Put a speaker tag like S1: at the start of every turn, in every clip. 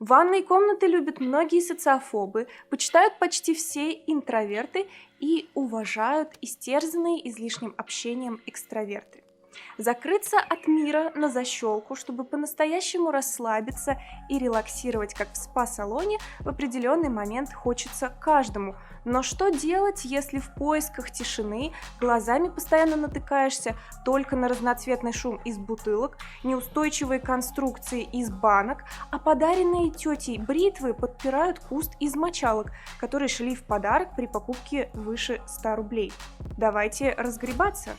S1: Ванные комнаты любят многие социофобы, почитают почти все интроверты и уважают истерзанные излишним общением экстраверты. Закрыться от мира на защелку, чтобы по-настоящему расслабиться и релаксировать, как в спа-салоне, в определенный момент хочется каждому. Но что делать, если в поисках тишины глазами постоянно натыкаешься только на разноцветный шум из бутылок, неустойчивые конструкции из банок, а подаренные тетей бритвы подпирают куст из мочалок, которые шли в подарок при покупке выше 100 рублей? Давайте разгребаться.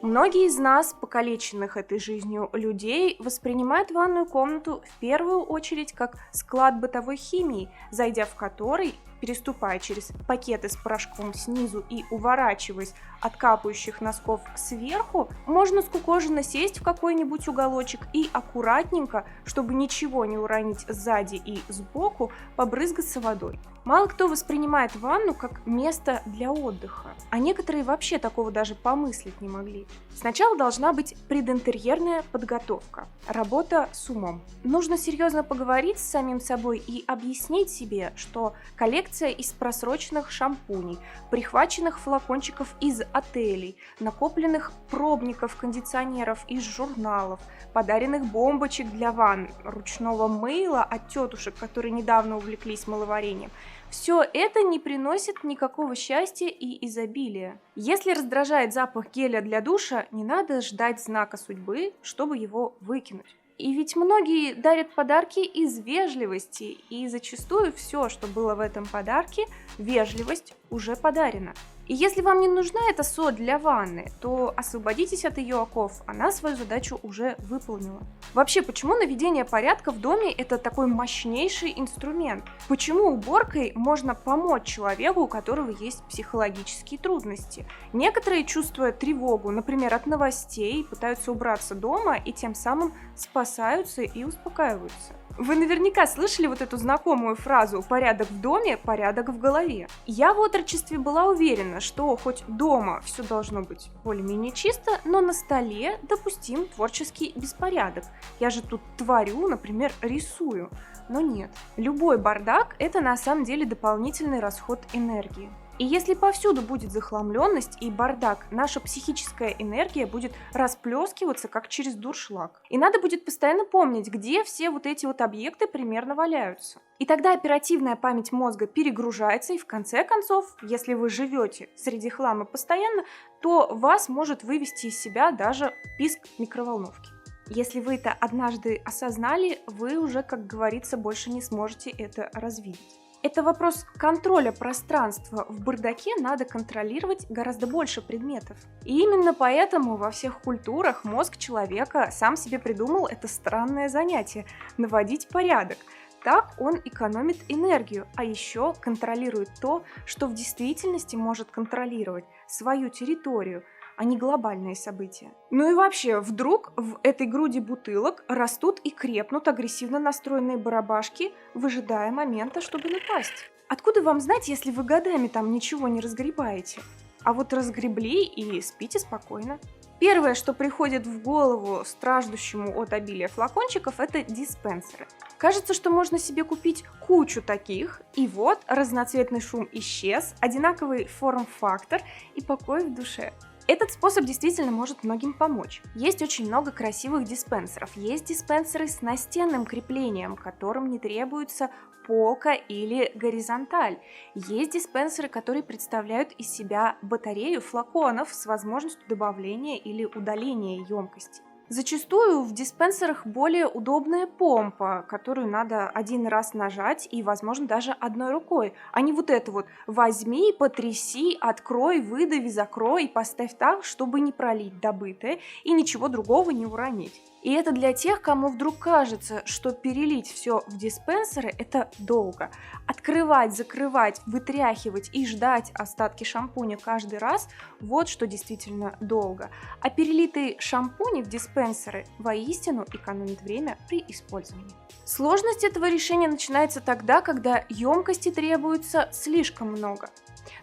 S1: Многие из нас, покалеченных этой жизнью людей, воспринимают ванную комнату в первую очередь как склад бытовой химии, зайдя в который, переступая через пакеты с порошком снизу и уворачиваясь от капающих носков сверху, можно скукоженно сесть в какой-нибудь уголочек и аккуратненько, чтобы ничего не уронить сзади и сбоку, побрызгаться водой. Мало кто воспринимает ванну как место для отдыха, а некоторые вообще такого даже помыслить не могли. Сначала должна быть прединтерьерная подготовка, работа с умом. Нужно серьезно поговорить с самим собой и объяснить себе, что коллекция из просроченных шампуней, прихваченных флакончиков из отелей, накопленных пробников кондиционеров из журналов, подаренных бомбочек для ванн, ручного мыла от тетушек, которые недавно увлеклись мыловарением, все это не приносит никакого счастья и изобилия. Если раздражает запах геля для душа, не надо ждать знака судьбы, чтобы его выкинуть. И ведь многие дарят подарки из вежливости, и зачастую все, что было в этом подарке, вежливость, уже подарена. И если вам не нужна эта соль для ванны, то освободитесь от ее оков, она свою задачу уже выполнила. Вообще, почему наведение порядка в доме – это такой мощнейший инструмент? Почему уборкой можно помочь человеку, у которого есть психологические трудности? Некоторые, чувствуя тревогу, например, от новостей, пытаются убраться дома и тем самым спасаются и успокаиваются. Вы наверняка слышали вот эту знакомую фразу «порядок в доме, порядок в голове». Я в отрочестве была уверена, что хоть дома все должно быть более-менее чисто, но на столе допустим творческий беспорядок. Я же тут творю, например, рисую. Но нет. Любой бардак – это на самом деле дополнительный расход энергии. И если повсюду будет захламленность и бардак, наша психическая энергия будет расплескиваться, как через дуршлаг. И надо будет постоянно помнить, где все вот эти вот объекты примерно валяются. И тогда оперативная память мозга перегружается, и в конце концов, если вы живете среди хлама постоянно, то вас может вывести из себя даже писк микроволновки. Если вы это однажды осознали, вы уже, как говорится, больше не сможете это развидеть. Это вопрос контроля пространства. В бардаке надо контролировать гораздо больше предметов. И именно поэтому во всех культурах мозг человека сам себе придумал это странное занятие – наводить порядок. Так он экономит энергию, а еще контролирует то, что в действительности может контролировать – свою территорию, а не глобальные события. Ну и вообще, вдруг в этой груди бутылок растут и крепнут агрессивно настроенные барабашки, выжидая момента, чтобы напасть. Откуда вам знать, если вы годами там ничего не разгребаете? А вот разгребли и спите спокойно. Первое, что приходит в голову страждущему от обилия флакончиков, это диспенсеры. Кажется, что можно себе купить кучу таких, и вот разноцветный шум исчез, одинаковый форм-фактор и покой в душе. Этот способ действительно может многим помочь. Есть очень много красивых диспенсеров. Есть диспенсеры с настенным креплением, которым не требуется полка или горизонталь. Есть диспенсеры, которые представляют из себя батарею флаконов с возможностью добавления или удаления емкости. Зачастую в диспенсерах более удобная помпа, которую надо один раз нажать и, возможно, даже одной рукой, а не вот это вот «возьми, потряси, открой, выдави, закрой и поставь так, чтобы не пролить добытое и ничего другого не уронить». И это для тех, кому вдруг кажется, что перелить все в диспенсеры – это долго. Открывать, закрывать, вытряхивать и ждать остатки шампуня каждый раз – вот что действительно долго. А перелитые шампуни в диспенсеры воистину экономят время при использовании. Сложность этого решения начинается тогда, когда емкости требуется слишком много.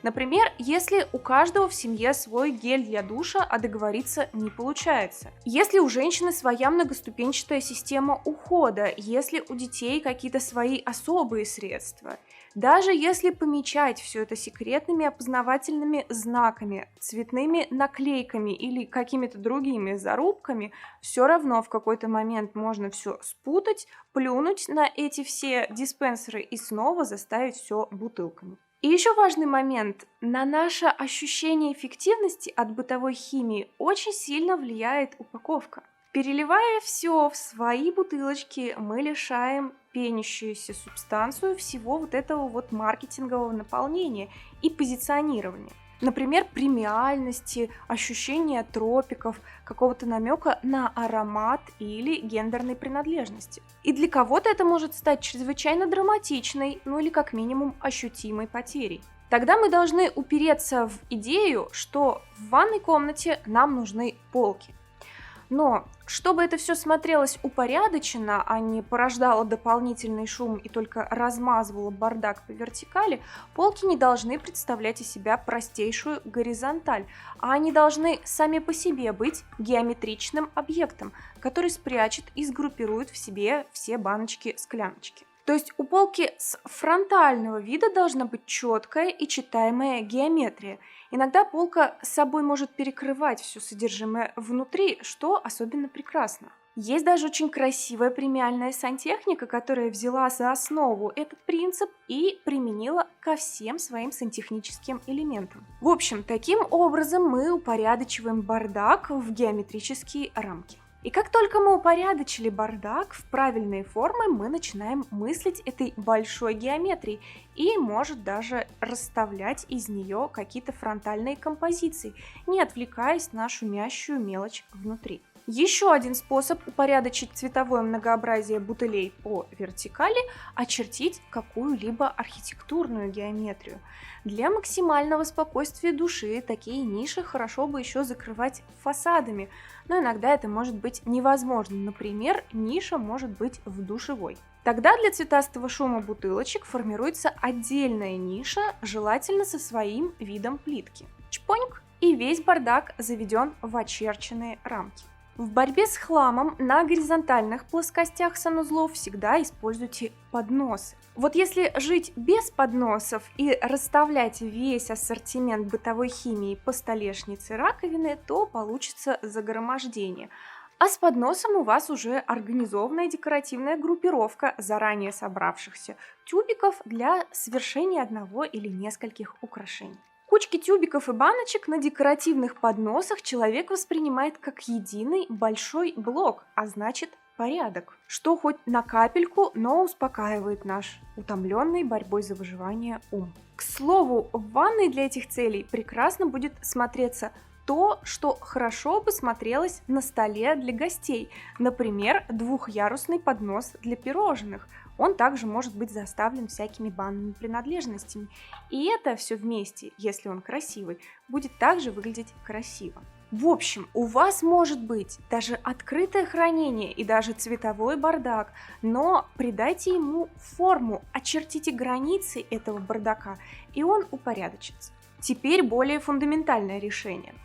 S1: Например, если у каждого в семье свой гель для душа, а договориться не получается. Если у женщины своя своя многоступенчатая система ухода, если у детей какие-то свои особые средства. Даже если помечать все это секретными опознавательными знаками, цветными наклейками или какими-то другими зарубками, все равно в какой-то момент можно все спутать, плюнуть на эти все диспенсеры и снова заставить все бутылками. И еще важный момент. На наше ощущение эффективности от бытовой химии очень сильно влияет упаковка. Переливая все в свои бутылочки, мы лишаем пенящуюся субстанцию всего вот этого вот маркетингового наполнения и позиционирования. Например, премиальности, ощущения тропиков, какого-то намека на аромат или гендерной принадлежности. И для кого-то это может стать чрезвычайно драматичной, ну или как минимум ощутимой потерей. Тогда мы должны упереться в идею, что в ванной комнате нам нужны полки. Но чтобы это все смотрелось упорядоченно, а не порождало дополнительный шум и только размазывало бардак по вертикали, полки не должны представлять из себя простейшую горизонталь, а они должны сами по себе быть геометричным объектом, который спрячет и сгруппирует в себе все баночки-скляночки. То есть у полки с фронтального вида должна быть четкая и читаемая геометрия. Иногда полка с собой может перекрывать все содержимое внутри, что особенно прекрасно. Есть даже очень красивая премиальная сантехника, которая взяла за основу этот принцип и применила ко всем своим сантехническим элементам. В общем, таким образом мы упорядочиваем бардак в геометрические рамки. И как только мы упорядочили бардак в правильные формы, мы начинаем мыслить этой большой геометрией и, может, даже расставлять из нее какие-то фронтальные композиции, не отвлекаясь на шумящую мелочь внутри. Еще один способ упорядочить цветовое многообразие бутылей по вертикали – очертить какую-либо архитектурную геометрию. Для максимального спокойствия души такие ниши хорошо бы еще закрывать фасадами, но иногда это может быть невозможно. Например, ниша может быть в душевой. Тогда для цветастого шума бутылочек формируется отдельная ниша, желательно со своим видом плитки. Чпоньк, и весь бардак заведен в очерченные рамки. В борьбе с хламом на горизонтальных плоскостях санузлов всегда используйте подносы. Вот если жить без подносов и расставлять весь ассортимент бытовой химии по столешнице раковины, то получится загромождение. А с подносом у вас уже организованная декоративная группировка заранее собравшихся тюбиков для совершения одного или нескольких украшений. Кучки тюбиков и баночек на декоративных подносах человек воспринимает как единый большой блок, а значит порядок, что хоть на капельку, но успокаивает наш утомленный борьбой за выживание ум. К слову, в ванной для этих целей прекрасно будет смотреться то, что хорошо бы смотрелось на столе для гостей, например, двухъярусный поднос для пирожных. Он также может быть заставлен всякими банными принадлежностями. И это все вместе, если он красивый, будет также выглядеть красиво. В общем, у вас может быть даже открытое хранение и даже цветовой бардак, но придайте ему форму, очертите границы этого бардака, и он упорядочится. Теперь более фундаментальное решение.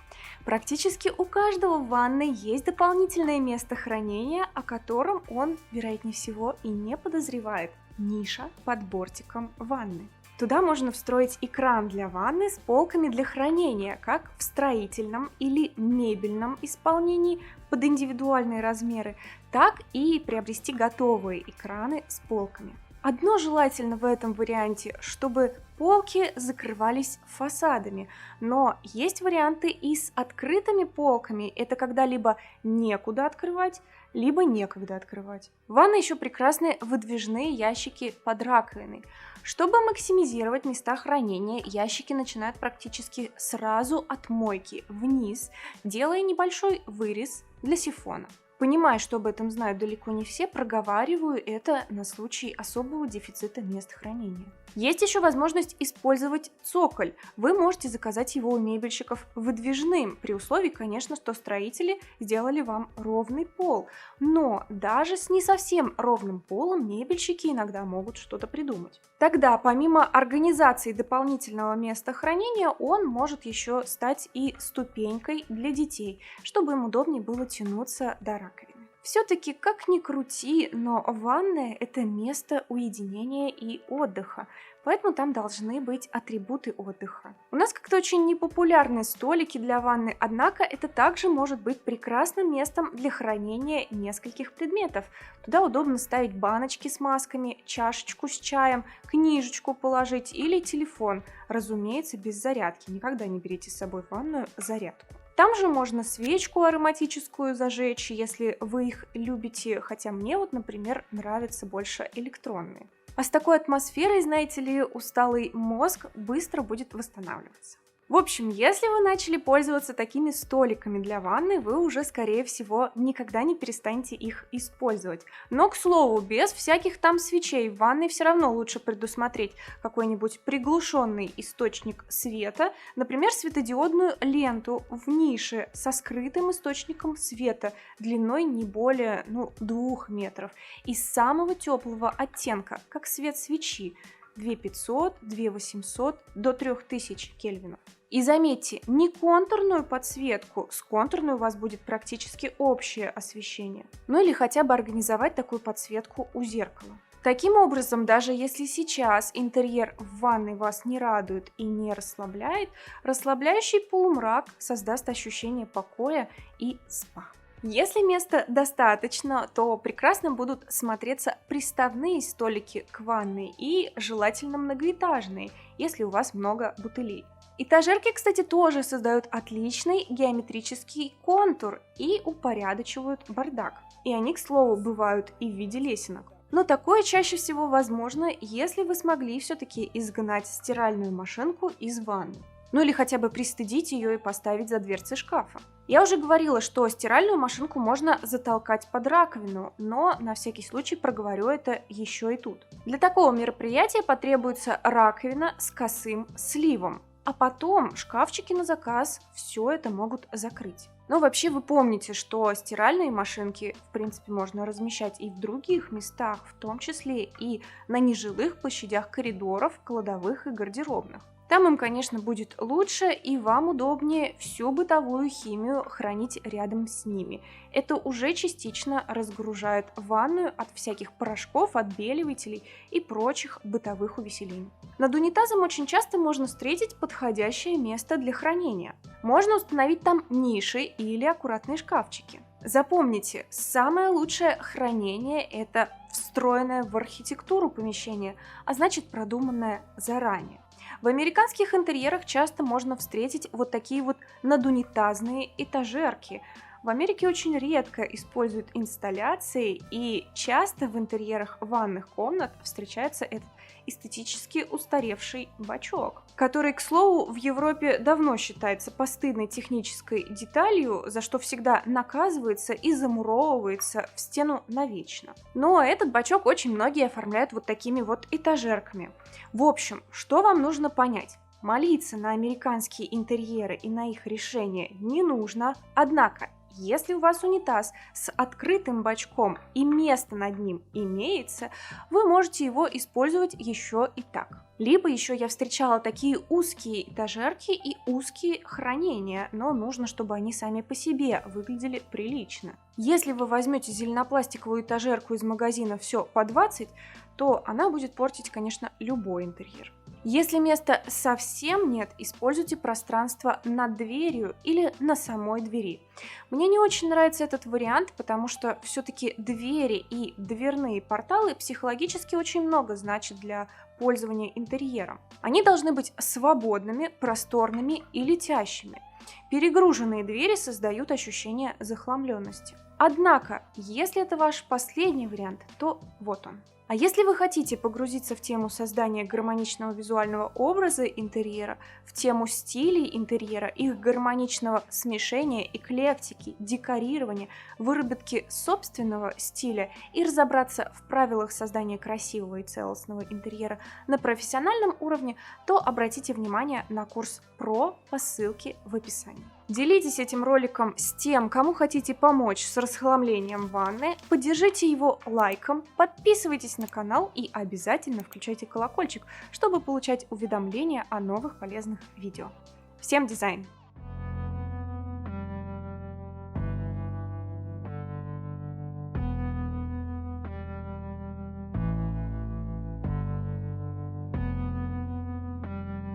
S1: Практически у каждого в ванной есть дополнительное место хранения, о котором он, вероятнее всего, и не подозревает. Ниша под бортиком ванны. Туда можно встроить экран для ванны с полками для хранения, как в строительном или мебельном исполнении под индивидуальные размеры, так и приобрести готовые экраны с полками. Одно желательно в этом варианте, чтобы полки закрывались фасадами, но есть варианты и с открытыми полками. Это когда либо некуда открывать, либо некогда открывать. В ванной еще прекрасны выдвижные ящики под раковиной. Чтобы максимизировать места хранения, ящики начинают практически сразу от мойки вниз, делая небольшой вырез для сифона. Понимая, что об этом знают далеко не все, проговариваю это на случай особого дефицита мест хранения. Есть еще возможность использовать цоколь. Вы можете заказать его у мебельщиков выдвижным, при условии, конечно, что строители сделали вам ровный пол. Но даже с не совсем ровным полом мебельщики иногда могут что-то придумать. Тогда, помимо организации дополнительного места хранения, он может еще стать и ступенькой для детей, чтобы им удобнее было тянуться до раковины. Все-таки, как ни крути, но ванная – это место уединения и отдыха, поэтому там должны быть атрибуты отдыха. У нас как-то очень непопулярны столики для ванны, однако это также может быть прекрасным местом для хранения нескольких предметов. Туда удобно ставить баночки с масками, чашечку с чаем, книжечку положить или телефон. Разумеется, без зарядки. Никогда не берите с собой в ванную зарядку. Там же можно свечку ароматическую зажечь, если вы их любите, хотя мне вот, например, нравятся больше электронные. А с такой атмосферой, знаете ли, усталый мозг быстро будет восстанавливаться. В общем, если вы начали пользоваться такими столиками для ванны, вы уже, скорее всего, никогда не перестанете их использовать. Но, к слову, без всяких там свечей в ванной все равно лучше предусмотреть какой-нибудь приглушенный источник света, например, светодиодную ленту в нише со скрытым источником света длиной не более 2 метров и самого теплого оттенка, как свет свечи, 2500, 2800 до 3000 кельвинов. И заметьте, не контурную подсветку, с контурной у вас будет практически общее освещение. Ну или хотя бы организовать такую подсветку у зеркала. Таким образом, даже если сейчас интерьер в ванной вас не радует и не расслабляет, расслабляющий полумрак создаст ощущение покоя и спа. Если места достаточно, то прекрасно будут смотреться приставные столики к ванной и желательно многоэтажные, если у вас много бутылей. Этажерки, кстати, тоже создают отличный геометрический контур и упорядочивают бардак. И они, к слову, бывают и в виде лесенок. Но такое чаще всего возможно, если вы смогли все-таки изгнать стиральную машинку из ванны. Ну или хотя бы пристыдить ее и поставить за дверцей шкафа. Я уже говорила, что стиральную машинку можно затолкать под раковину, но на всякий случай проговорю это еще и тут. Для такого мероприятия потребуется раковина с косым сливом, а потом шкафчики на заказ все это могут закрыть. Но вообще вы помните, что стиральные машинки в принципе можно размещать и в других местах, в том числе и на нежилых площадях коридоров, кладовых и гардеробных. Там им, конечно, будет лучше и вам удобнее всю бытовую химию хранить рядом с ними. Это уже частично разгружает ванную от всяких порошков, отбеливателей и прочих бытовых увеселений. Над унитазом очень часто можно встретить подходящее место для хранения. Можно установить там ниши или аккуратные шкафчики. Запомните, самое лучшее хранение – это встроенное в архитектуру помещение, а значит продуманное заранее. В американских интерьерах часто можно встретить вот такие вот надунитазные этажерки. В Америке очень редко используют инсталляции, и часто в интерьерах ванных комнат встречается этот эстетически устаревший бачок, который, к слову, в Европе давно считается постыдной технической деталью, за что всегда наказывается и замуровывается в стену навечно. Но этот бачок очень многие оформляют вот такими вот этажерками. В общем, что вам нужно понять? Молиться на американские интерьеры и на их решение не нужно, однако если у вас унитаз с открытым бачком и место над ним имеется, вы можете его использовать еще и так. Либо еще я встречала такие узкие этажерки и узкие хранения, но нужно, чтобы они сами по себе выглядели прилично. Если вы возьмете зеленопластиковую этажерку из магазина все по 20, то она будет портить, конечно, любой интерьер. Если места совсем нет, используйте пространство над дверью или на самой двери. Мне не очень нравится этот вариант, потому что все-таки двери и дверные порталы психологически очень много значат для пользования интерьером. Они должны быть свободными, просторными и летящими. Перегруженные двери создают ощущение захламленности. Однако, если это ваш последний вариант, то вот он. А если вы хотите погрузиться в тему создания гармоничного визуального образа интерьера, в тему стилей интерьера, их гармоничного смешения, эклектики, декорирования, выработки собственного стиля и разобраться в правилах создания красивого и целостного интерьера на профессиональном уровне, то обратите внимание на курс ПРО по ссылке в описании. Делитесь этим роликом с тем, кому хотите помочь с расхламлением ванны, поддержите его лайком, подписывайтесь на канал и обязательно включайте колокольчик, чтобы получать уведомления о новых полезных видео. Всем дизайн!